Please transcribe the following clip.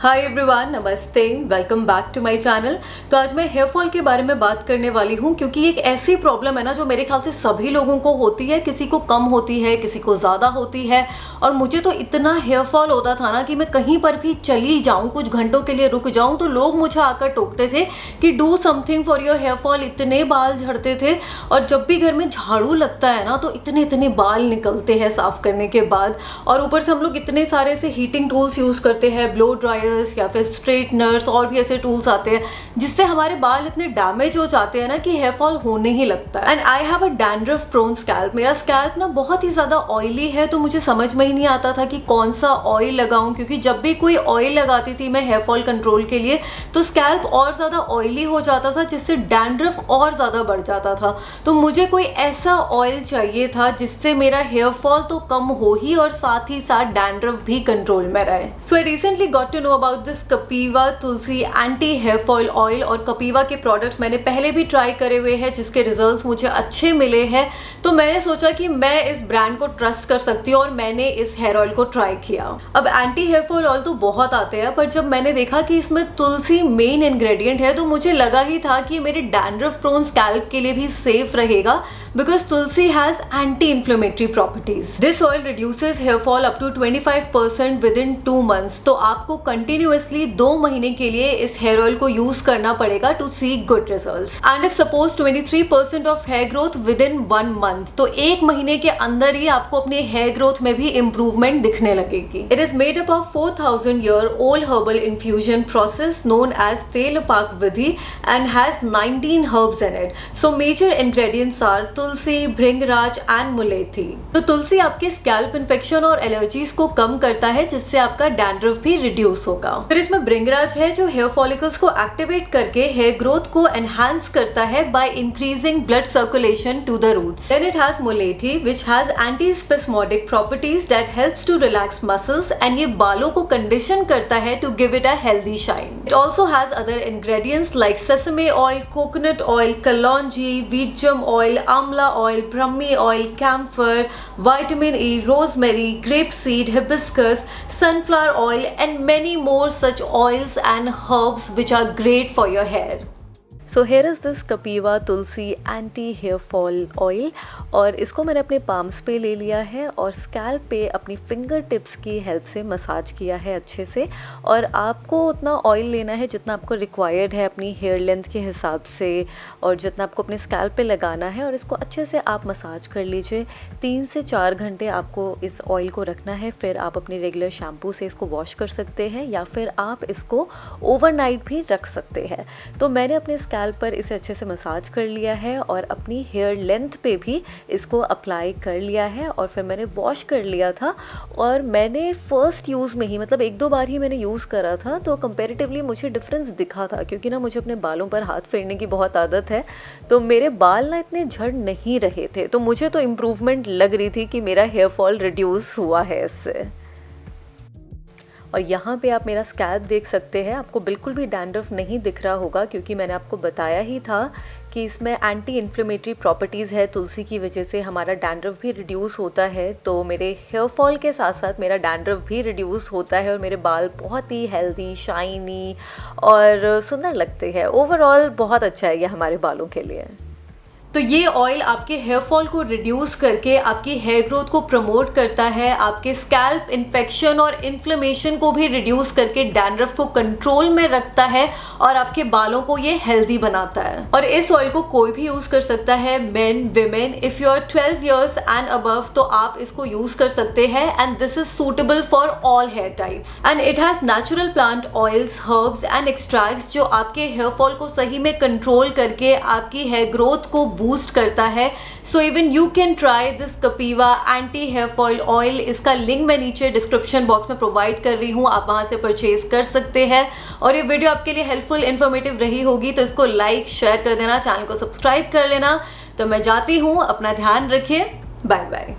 हाय everyone, नमस्ते, welcome back to my channel. तो आज मैं हेयर फॉल के बारे में बात करने वाली हूँ क्योंकि एक ऐसी प्रॉब्लम है ना जो मेरे ख्याल से सभी लोगों को होती है। किसी को कम होती है, किसी को ज़्यादा होती है। और मुझे तो इतना हेयर फॉल होता था ना कि मैं कहीं पर भी चली जाऊँ, कुछ घंटों के लिए रुक जाऊँ तो लोग मुझे आकर टोकते थे कि do something for your hair fall. इतने बाल झड़ते थे और जब भी घर में झाड़ू लगता है ना तो इतने इतने बाल निकलते हैं साफ़ करने के बाद। और ऊपर से हम लोग इतने सारे से हीटिंग टूल्स यूज़ करते हैं, ब्लो ड्रायर या फिर स्ट्रेटनर्स और भी ऐसे टूल्स आते हैं जिससे हमारे बाल इतने डैमेज हो जाते हैं ना कि हेयर फॉल होने ही लगता है। And I have a dandruff prone scalp. मेरा स्कैल्प ना बहुत ही ज़्यादा ऑयली है, तो मुझे समझ में ही नहीं आता था कि कौन सा ऑयल लगाऊं, क्योंकि जब भी कोई ऑयल लगाती थी मैं हेयर फॉल कंट्रोल के लिए तो स्कैल्प और ज़्यादा ऑयली हो जाता था, जिससे डैंड्रफ और ज़्यादा बढ़ जाता था। तो मुझे कोई ऐसा ऑयल चाहिए था जिससे मेरा हेयर फॉल तो कम हो ही और साथ ही साथ डैंड्रफ भी कंट्रोल में रहे। So I recently got to know about this Kapiva tulsi anti hair fall oil. और कपीवा के प्रोडक्ट्स मैंने पहले भी ट्राई करे हुए हैं जिसके रिजल्ट्स मुझे अच्छे मिले हैं। तो मैंने सोचा कि मैं इस ब्रांड को ट्रस्ट कर सकती हूँ और मैंने इस हेयर ऑयल को ट्राई किया। अब एंटी हेयर फॉल ऑयल तो बहुत आते हैं, पर जब मैंने देखा कि इसमें तुलसी मेन इंग्रेडिएंट है तो मुझे लगा ही था कि मेरे डैंड्रफ प्रोन स्कैल्प के लिए भी सेफ रहेगा, because tulsi has anti inflammatory properties. This oil reduces hair fall up to 25% within 2 months। तो आपको कंटिन्यूअसली 2 महीने के लिए इस हेयर ऑयल को यूज करना पड़ेगा to see good results. And if suppose 23% of hair growth within 1 month, तो 1 महीने के अंदर ही आपको अपने हेयर ग्रोथ में भी इंप्रूवमेंट दिखने लगेगी। It is made up of 4000 year old herbal infusion process known as Telepak Vidhi and has 19 herbs in it. So major ingredients are tulsi, bhringraj and mulethi. तो तुलसी आपके स्कैल्प इन्फेक्शन और एलर्जीज को कम करता है, जिससे आपका डैंड्रफ भी रिड्यूस होगा। फिर इसमें भृंगराज है जो हेयर फॉलिकल्स को एक्टिवेट करके हेयर ग्रोथ को एनहांस करता है by increasing blood circulation to the roots. Then it has mulethi which has anti spasmodic properties that helps to relax muscles and ये बालों को कंडीशन करता है to give it a healthy shine. It also has other ingredients like sesame oil, coconut oil, kalonji, wheat germ oil, amla oil, brahmi oil, camphor, vitamin E, rosemary, grapeseed, hibiscus, sunflower oil and many more such oils and herbs which are great for your hair. So hair is this Kapiva tulsi anti hair fall oil. और इसको मैंने अपने palms पे ले लिया है और scalp पे अपनी फिंगर टिप्स की हेल्प से मसाज किया है अच्छे से। और आपको उतना ऑयल लेना है जितना आपको रिक्वायर्ड है अपनी हेयर लेंथ के हिसाब से और जितना आपको अपने स्कैल्प पे लगाना है। और इसको अच्छे से आप मसाज कर लीजिए। 3 से 4 घंटे आपको इस ऑयल को रखना है। फिर आप अपनी रेगुलर शैम्पू से इसको वॉश कर सकते हैं या फिर आप इसको ओवरनाइट भी रख सकते हैं। तो मैंने अपने स्कैल्प पर इसे अच्छे से मसाज कर लिया है और अपनी हेयर लेंथ पे भी इसको अप्लाई कर लिया है। और फिर मैंने वॉश कर लिया था और मैंने फर्स्ट यूज़ में ही, मतलब 1-2 बार ही मैंने यूज़ करा था, तो कंपैरेटिवली मुझे डिफरेंस दिखा था। क्योंकि ना मुझे अपने बालों पर हाथ फेरने की बहुत आदत है, तो मेरे बाल ना इतने झड़ नहीं रहे थे। तो मुझे तो इम्प्रूवमेंट लग रही थी कि मेरा हेयर फॉल रिड्यूस हुआ है इससे। और यहाँ पे आप मेरा स्कैल्प देख सकते हैं। आपको बिल्कुल भी डैंड्रफ नहीं दिख रहा होगा क्योंकि मैंने आपको बताया ही था कि इसमें एंटी इन्फ्लेमेटरी प्रॉपर्टीज़ है। तुलसी की वजह से हमारा डैंड्रफ भी रिड्यूस होता है। तो मेरे हेयर फॉल के साथ साथ मेरा डैंड्रफ भी रिड्यूस होता है और मेरे बाल बहुत ही हेल्दी, शाइनी और सुंदर लगते हैं। ओवरऑल बहुत अच्छा है ये हमारे बालों के लिए। तो ये ऑयल आपके हेयर फॉल को रिड्यूस करके आपकी हेयर ग्रोथ को प्रमोट करता है, आपके स्कैल्प इन्फेक्शन और इन्फ्लेमेशन को भी रिड्यूस करके डैंड्रफ को कंट्रोल में रखता है और आपके बालों को ये हेल्दी बनाता है। और इस ऑयल को कोई भी यूज कर सकता है, men, women. If you are 12 years and above तो आप इसको यूज कर सकते हैं। And this is suitable for all hair types. And it has natural plant oils, herbs and extracts जो आपके हेयर फॉल को सही में कंट्रोल करके आपकी हेयर ग्रोथ को बूस्ट करता है। So even you can try this Kapiva anti hair fall oil. इसका लिंक मैं नीचे डिस्क्रिप्शन बॉक्स में प्रोवाइड कर रही हूँ, आप वहाँ से परचेज कर सकते हैं। और ये वीडियो आपके लिए हेल्पफुल, इन्फॉर्मेटिव रही होगी तो इसको लाइक, शेयर कर देना, चैनल को सब्सक्राइब कर लेना। तो मैं जाती हूँ, अपना ध्यान रखिए, बाय बाय।